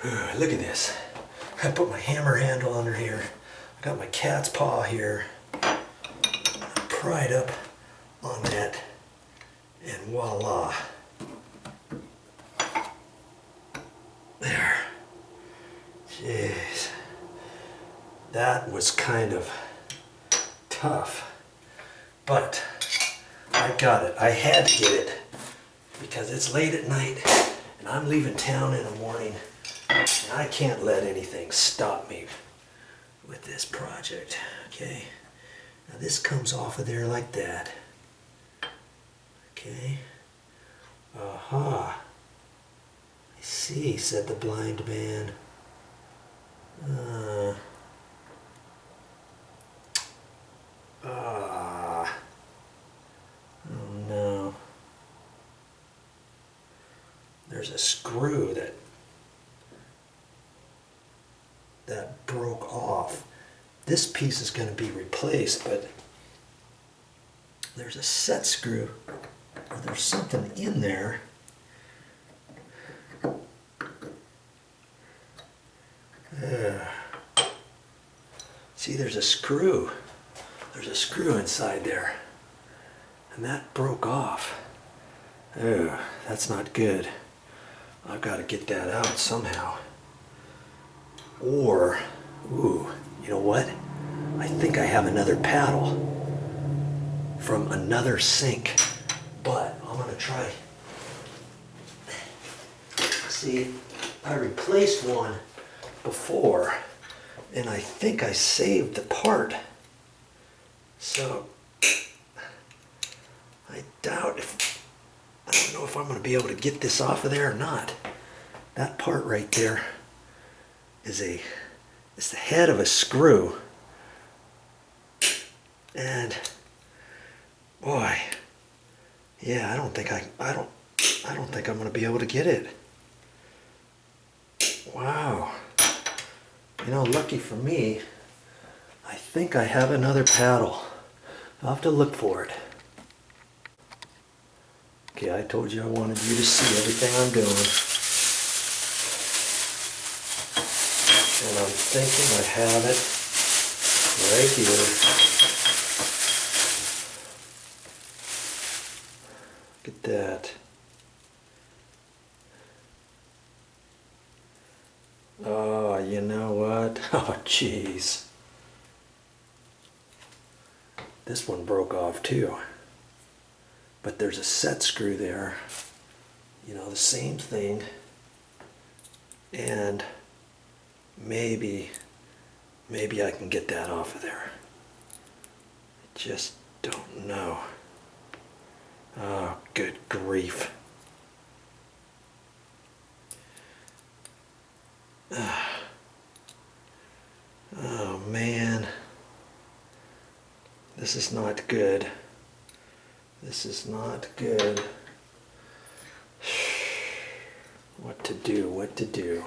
Look at this. I put my hammer handle under here. I got my cat's paw here. I pry it up on that, and voila. There. Jeez. That was kind of tough. But I got it. I had to get it because it's late at night and I'm leaving town in the morning. And I can't let anything stop me with this project, okay? Now this comes off of there like that. Okay. Aha. I see, said the blind man. Oh no. There's a screw that broke off. This piece is going to be replaced, but there's a set screw, or there's something in there. See, there's a screw. There's a screw inside there. And that broke off. Oh, that's not good. I've got to get that out somehow. Or, ooh, you know what? I think I have another paddle from another sink. But I'm going to try. See, I replaced one before, and I think I saved the part. So, I don't know if I'm going to be able to get this off of there or not. That part right there is it's the head of a screw. And boy, yeah, I don't think I'm going to be able to get it. Wow. You know, lucky for me, I think I have another paddle. I'll have to look for it. Okay, I told you I wanted you to see everything I'm doing. And I'm thinking I have it right here. Look at that. Oh, you know what? Oh, jeez. This one broke off too. But there's a set screw there. You know, the same thing. And maybe I can get that off of there. I just don't know. Oh, good grief. Oh man, this is not good. This is not good. What to do, what to do.